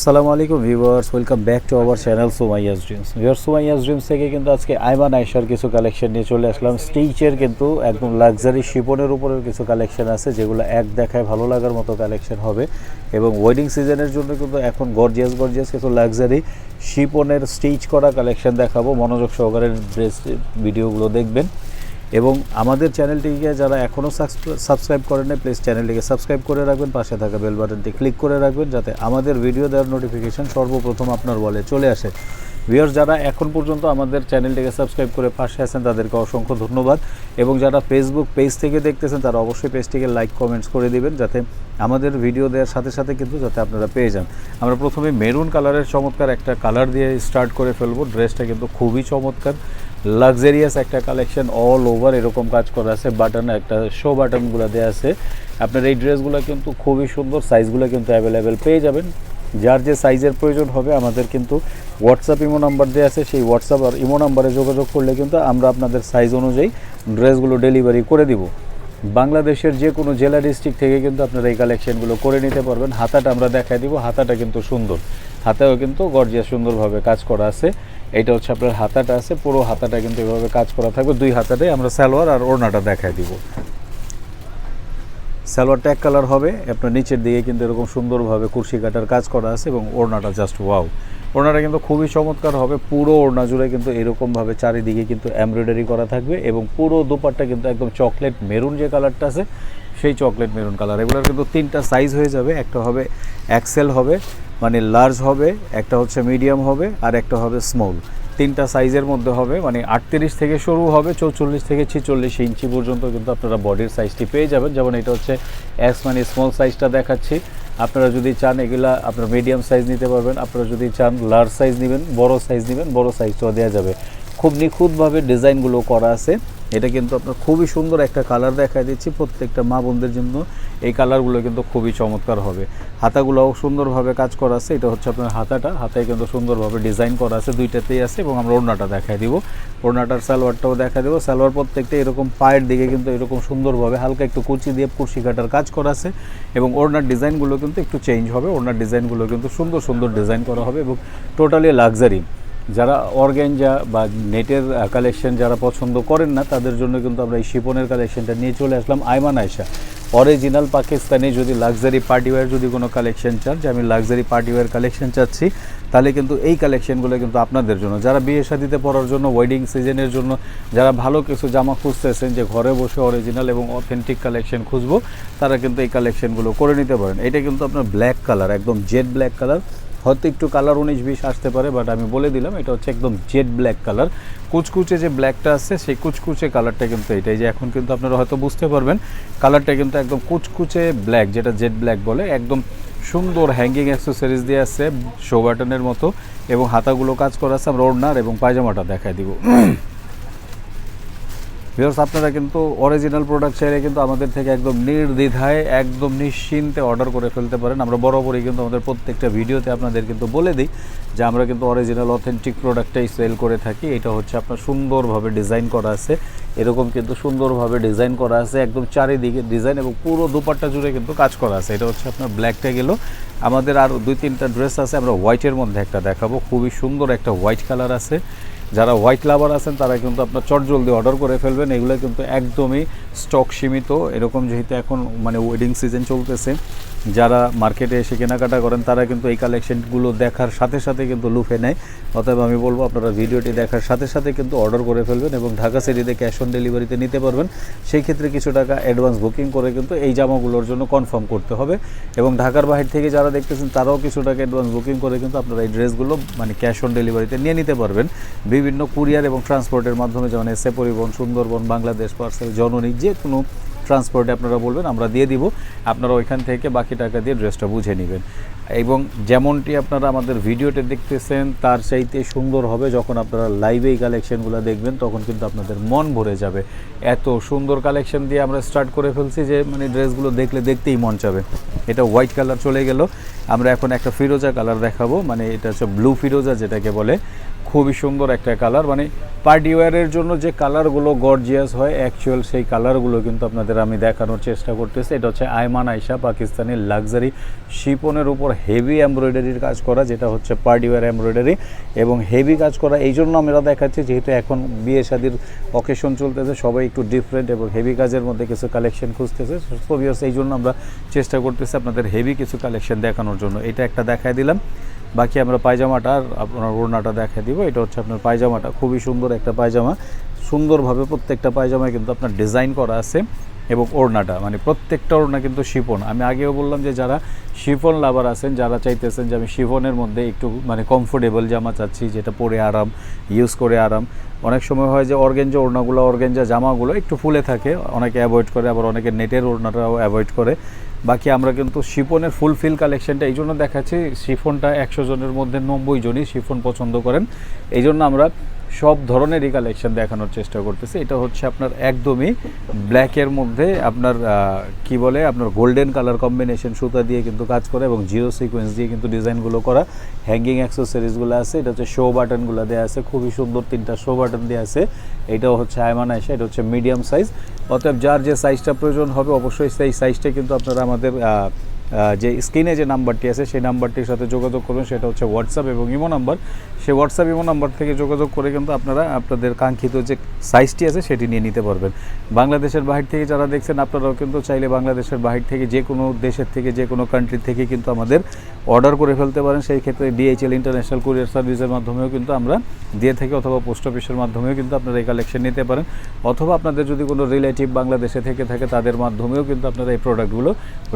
আসসালামু আলাইকুম viewers, welcome back to our channel Sumaiya's dreams. Viewers, Sumaiya's dreams থেকে কিন্তু আজকে আইমান আয়েশার কিছু কালেকশন নিয়ে চলে আসলাম। স্টিচের কিন্তু একদম লাক্সারি শিপনের উপরের কিছু কালেকশন আছে, যেগুলো এক দেখায় ভালো লাগার মতো কালেকশন হবে। এবং ওয়েডিং সিজনের জন্য কিন্তু এখন গর্জিয়াস কিছু লাক্সারি শিপনের স্টিচ করা কালেকশন দেখাবো। মনোযোগ সহকারে ড্রেস ভিডিওগুলো দেখবেন। এবং আমাদের চ্যানেলটিকে যারা এখনও সাবস্ক্রাইব করেন না, প্লিজ চ্যানেলটিকে সাবস্ক্রাইব করে রাখবেন, পাশে থাকা বেল বাটনটি ক্লিক করে রাখবেন, যাতে আমাদের ভিডিও দেওয়ার নোটিফিকেশান সর্বপ্রথম আপনার বলে চলে আসে। ভিউয়ার্স, যারা এখন পর্যন্ত আমাদের চ্যানেলটিকে সাবস্ক্রাইব করে পাশে আছেন তাদেরকে অসংখ্য ধন্যবাদ। এবং যারা ফেসবুক পেজ থেকে দেখতেছেন তারা অবশ্যই পেজটিকে লাইক কমেন্টস করে দিবেন, যাতে আমাদের ভিডিও দেওয়ার সাথে সাথে কিন্তু যাতে আপনারা পেয়ে যান। আমরা প্রথমে মেরুন কালারের চমৎকার একটা কালার দিয়ে স্টার্ট করে ফেলবো। ড্রেসটা কিন্তু খুবই চমৎকার, লাক্সারিয়াস একটা কালেকশন, অল ওভার এরকম কাজ করা আছে। বাটন একটা শো বাটনগুলো দেওয়া আছে। আপনার এই ড্রেসগুলো কিন্তু খুবই সুন্দর, সাইজগুলো কিন্তু অ্যাভেলেবেল পেয়ে যাবেন। যার যে সাইজের প্রয়োজন হবে আমাদের কিন্তু হোয়াটসঅ্যাপ ইমো নাম্বার দেওয়া আছে, সেই হোয়াটসঅ্যাপ আর ইমো নাম্বারে যোগাযোগ করলে কিন্তু আমরা আপনাদের সাইজ অনুযায়ী ড্রেসগুলো ডেলিভারি করে দিব। বাংলাদেশের যে কোনো জেলা ডিস্ট্রিক্ট থেকে কিন্তু আপনারা এই কালেকশনগুলো করে নিতে পারবেন। হাতাটা আমরা দেখাই দিব, হাতাটা কিন্তু সুন্দর, হাতেও কিন্তু গর্জিয়াস সুন্দরভাবে কাজ করা আছে। এইটা হচ্ছে আপনার হাতাটা আছে, পুরো হাতাটা কিন্তু এভাবে কাজ করা থাকবে। দুই হাতাটাই আমরা সালোয়ার আর ওড়নাটা দেখাই দিব। সালোয়ারটা এক কালার হবে, আপনার নিচের দিকে কিন্তু এরকম সুন্দরভাবে কুরশি কাটার কাজ করা আছে, এবং ওড়নাটা জাস্ট ওয়াও। ওড়নাটা কিন্তু খুবই চমৎকার হবে। পুরো ওড়না জুড়ে কিন্তু এরকমভাবে চারিদিকে কিন্তু এমব্রয়ডারি করা থাকবে, এবং পুরো দোপাট্টা কিন্তু একদম চকলেট মেরুন যে কালারটা আছে সেই চকলেট মেরুন কালার। এগুলোর কিন্তু তিনটা সাইজ হয়ে যাবে, একটা হবে এক্সেল হবে মানে লার্জ হবে, একটা হচ্ছে মিডিয়াম হবে, আর একটা হবে স্মল। তিনটা সাইজের মধ্যে হবে, মানে 38 থেকে শুরু হবে, 44 থেকে 46 ইঞ্চি পর্যন্ত কিন্তু আপনারা বডির সাইজটি পেয়ে যাবেন। যেমন এটা হচ্ছে এক্স মানে স্মল সাইজটা দেখাচ্ছি। আপনারা যদি চান এগুলা আপনারা মিডিয়াম সাইজ নিতে পারবেন, আপনারা যদি চান লার্জ সাইজ নেবেন, বড় সাইজ নেবেন, বড় সাইজটাও দেওয়া যাবে। খুব নিখুঁতভাবে ডিজাইনগুলো করা আছে। এটা কিন্তু আপনার খুবই সুন্দর একটা কালার দেখা দিচ্ছি প্রত্যেকটা মা বোনদের জন্য। এই কালারগুলো কিন্তু খুবই চমৎকার হবে। হাতাগুলোও সুন্দরভাবে কাজ করা আছে। এটা হচ্ছে আপনার হাতাটা, হাতায় কিন্তু সুন্দরভাবে ডিজাইন করা আছে, দুইটাতেই আছে। এবং আমরা ওড়নাটা দেখাই দিব, ওড়নাটার সালোয়ারটাও দেখা দেবো। সালোয়ার প্রত্যেকটা এরকম পায়ের দিকে কিন্তু এরকম সুন্দরভাবে হালকা একটু কুচি দিয়ে কুরশি কাটার কাজ করা আছে। এবং ওড়নার ডিজাইনগুলো কিন্তু একটু চেঞ্জ হবে, ওড়নার ডিজাইনগুলো কিন্তু সুন্দর সুন্দর ডিজাইন করা হবে, এবং টোটালি লাক্সারি। যারা অর্গানজা বা নেটের কালেকশন যারা পছন্দ করেন না তাদের জন্য কিন্তু আমরা এই শিপনের কালেকশনটা নিয়ে চলে আসলাম। আইমান আয়েশা অরিজিনাল পাকিস্তানি যদি লাক্সারি পার্টিওয়্যার যদি কোনো কালেকশন চান, যে আমি লাক্সারি পার্টিওয়্যার কালেকশন চাচ্ছি, তাহলে কিন্তু এই কালেকশনগুলো কিন্তু আপনাদের জন্য। যারা বিয়ে শাদিতে পরার জন্য, ওয়েডিং সিজনের জন্য, যারা ভালো কিছু জামা খুঁজতেছেন যে ঘরে বসে অরিজিনাল এবং অথেন্টিক কালেকশন খুঁজবো, তারা কিন্তু এই কালেকশনগুলো করে নিতে পারেন। এটা কিন্তু আপনার ব্ল্যাক কালার, একদম জেড ব্ল্যাক কালার। হয়তো একটু কালার 19-20 আসতে পারে, বাট আমি বলে দিলাম এটা হচ্ছে একদম জেড ব্ল্যাক কালার। কুচকুচে যে ব্ল্যাকটা আছে সেই কুচকুচে কালারটা কিন্তু এটাই, যে এখন কিন্তু আপনারা হয়তো বুঝতে পারবেন কালারটা কিন্তু একদম কুচকুচে ব্ল্যাক, যেটা জেড ব্ল্যাক বলে। একদম সুন্দর হ্যাঙ্গিং অ্যাক্সেসরিজ দিয়ে আছে শো বাটনের মতো, এবং হাতাগুলো কাজ করা আছে। আমরা ওড়নার এবং পায়জামাটা দেখাই দিব। ভিউয়ার্স, আপনারা কিন্তু অরিজিনাল প্রোডাক্ট চাইলে কিন্তু আমাদের থেকে একদম নির্দ্বিধায় একদম নিশ্চিন্তে অর্ডার করে ফেলতে পারেন। আমরা বরাবরই কিন্তু আমাদের প্রত্যেকটা ভিডিওতে আপনাদের কিন্তু বলে দিই যে আমরা কিন্তু অরিজিনাল অথেন্টিক প্রোডাক্টটাই সেল করে থাকি। এটা হচ্ছে আপনার সুন্দরভাবে ডিজাইন করা আছে, এরকম কিন্তু সুন্দরভাবে ডিজাইন করা আছে, একদম চারিদিকে ডিজাইন, এবং পুরো দুপাট্টা জুড়ে কিন্তু কাজ করা আছে। এটা হচ্ছে আপনার ব্ল্যাকটা গেল। আমাদের আর 2-3টা ড্রেস আছে, আমরা হোয়াইটের মধ্যে একটা দেখাবো। খুবই সুন্দর একটা হোয়াইট কালার আছে। যারা হোয়াইট লাভার আছেন তারা কিন্তু আপনার চটজলদি অর্ডার করে ফেলবেন। এগুলো কিন্তু একদমই স্টক সীমিত, এরকম যেহেতু এখন মানে ওয়েডিং সিজন চলতেছে, যারা মার্কেটে এসে কেনাকাটা করেন তারা কিন্তু এই কালেকশনগুলো দেখার সাথে সাথে কিন্তু লুফে নেয়। অতএব আমি বলবো আপনারা ভিডিওটি দেখার সাথে সাথে কিন্তু অর্ডার করে ফেলবেন, এবং ঢাকা সিটিতে ক্যাশ অন ডেলিভারিতে নিতে পারবেন। সেই ক্ষেত্রে কিছু টাকা অ্যাডভান্স বুকিং করে কিন্তু এই জামাগুলোর জন্য কনফার্ম করতে হবে। এবং ঢাকার বাইরে থেকে যারা দেখতেছেন তারাও কিছু টাকা অ্যাডভান্স বুকিং করে কিন্তু আপনারা এই ড্রেসগুলো মানে ক্যাশ অন ডেলিভারিতে নিয়ে নিতে পারবেন। বিভিন্ন কুরিয়ার এবং ট্রান্সপোর্টের মাধ্যমে, যেমন এসএ পরিবহন, সুন্দরবন, বাংলাদেশ পার্সেল, জননী, যে কোনো ট্রান্সপোর্টে আপনারা বলবেন আমরা দিয়ে দিব। আপনারা ওইখান থেকে বাকি টাকা দিয়ে ড্রেসটা বুঝে নেবেন। এবং যেমনটি আপনারা আমাদের ভিডিওতে দেখতেছেন তার চাইতে সুন্দর হবে যখন আপনারা লাইভে এই কালেকশনগুলো দেখবেন, তখন কিন্তু আপনাদের মন ভরে যাবে। এত সুন্দর কালেকশন দিয়ে আমরা স্টার্ট করে ফেলছি যে মানে ড্রেসগুলো দেখলে দেখতেই মন চাবে। এটা হোয়াইট কালার চলে গেল, আমরা এখন একটা ফিরোজা কালার দেখাবো, মানে এটা হচ্ছে ব্লু ফিরোজা যেটাকে বলে। খুবই সুন্দর একটা কালার, মানে পার্টি ওয়্যারের জন্য যে কালারগুলো গর্জিয়াস হয় অ্যাকচুয়াল সেই কালারগুলো কিন্তু আপনাদের আমি দেখানোর চেষ্টা করতেছি। এটা হচ্ছে আয়মান আয়শা পাকিস্তানি লাক্সারি শিপনের উপর হেভি এমব্রয়ডারির কাজ করা, যেটা হচ্ছে পার্টি ওয়্যার এমব্রয়ডারি এবং হেভি কাজ করা। এই জন্য আমরা দেখাচ্ছি যেহেতু এখন বিয়ে শাদির অকেশন চলতেছে, সবাই একটু ডিফারেন্ট এবং হেভি কাজের মধ্যে কিছু কালেকশন খুঁজতেছে। সো ভিউয়ার্স, এই জন্য আমরা চেষ্টা করতেছি আপনাদের হেভি কিছু কালেকশন দেখানোর জন্য। এটা একটা দেখায় দিলাম, বাকি আমরা পায়জামাটা আর আপনার ওড়নাটা দেখা দিব। এটা হচ্ছে আপনার পায়জামাটা, খুবই সুন্দর একটা পায়জামা, সুন্দরভাবে প্রত্যেকটা পায়জামায় কিন্তু আপনার ডিজাইন করা আছে এবং ওড়নাটা মানে প্রত্যেকটা ওড়না কিন্তু শিফন। আমি আগেও বললাম যে যারা শিফন লাভার আছেন, যারা চাইতেছেন যে আমি শিফনের মধ্যে একটু মানে কমফোর্টেবল জামা চাচ্ছি, যেটা পরে আরাম, ইউজ করে আরাম। অনেক সময় হয় যে অর্গেঞ্জা ওড়নাগুলো, অর্গেঞ্জা জামাগুলো একটু ফুলে থাকে, অনেকে অ্যাভয়েড করে, আবার অনেকে নেটের ওড়নাটাও অ্যাভয়েড করে। বাকি আমরা কিন্তু শিফনের ফুলফিল কালেকশনটা এই জন্য দেখাচ্ছি, শিফনটা 100 জনের মধ্যে 90 জনই শিফন পছন্দ করেন, এই জন্য আমরা সব ধরনেরই কালেকশন দেখানোর চেষ্টা করতেছি। এটা হচ্ছে আপনার একদমই ব্ল্যাকের মধ্যে আপনার কি বলে আপনার গোল্ডেন কালার কম্বিনেশন সুতা দিয়ে কিন্তু কাজ করা এবং জিরো সিকোয়েন্স দিয়ে কিন্তু ডিজাইনগুলো করা। হ্যাঙ্গিং অ্যাক্সেসরিজগুলো আছে, এটা হচ্ছে শো বাটনগুলো দেওয়া আছে, খুবই সুন্দর 3টা শো বাটন দেওয়া আছে। এটাও হচ্ছে আয়মান আয়শা, এটা হচ্ছে মিডিয়াম সাইজ। অতএব যার যে সাইজটা প্রয়োজন হবে অবশ্যই সেই সাইজটা কিন্তু আপনারা আমাদের যে স্ক্রিনে যে নাম্বারটি আছে সেই নাম্বারটির সাথে যোগাযোগ করবেন, সেটা হচ্ছে হোয়াটসঅ্যাপ এবং ইমো নাম্বার। সেই হোয়াটসঅ্যাপ ইমো নাম্বার থেকে যোগাযোগ করে কিন্তু আপনারা আপনাদের কাঙ্ক্ষিত যে সাইজটি আছে সেটি নিয়ে নিতে পারবেন। বাংলাদেশের বাহির থেকে যারা দেখছেন আপনারাও কিন্তু চাইলে বাংলাদেশের বাহির থেকে যে কোনো দেশের থেকে যে কোনো কান্ট্রি থেকে কিন্তু আমাদের অর্ডার করে ফেলতে পারেন। সেই ক্ষেত্রে DHL ইন্টারন্যাশনাল কুরিয়ার সার্ভিসের মাধ্যমেও কিন্তু আমরা দিয়ে থাকি, অথবা পোস্ট অফিসের মাধ্যমেও কিন্তু আপনারা এই কালেকশন নিতে পারেন, অথবা আপনাদের যদি কোনো রিলেটিভ বাংলাদেশে থেকে থাকে তাদের মাধ্যমেও কিন্তু আপনারা এই প্রোডাক্টগুলো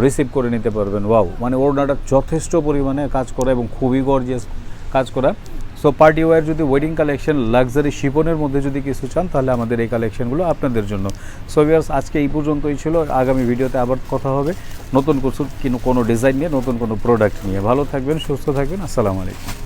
রিসিভ করে নিতে পারবেন। ওয়াও, মানে ওড়নাটা যথেষ্ট পরিমাণে কাজ করা এবং খুবই গর্জিয়াস কাজ করা। সো পার্টি ওয়্যার যদি ওয়েডিং কালেকশন লাক্সারি শিপনের মধ্যে যদি কিছু চান তাহলে আমাদের এই কালেকশনগুলো আপনাদের জন্য। সো ভিউয়ার্স, আজকে এই পর্যন্তই ছিল। আগামী ভিডিওতে আবার কথা হবে নতুন কোনো ডিজাইন নিয়ে, নতুন কোনো প্রোডাক্ট নিয়ে। ভালো থাকবেন, সুস্থ থাকবেন, আসসালামু আলাইকুম।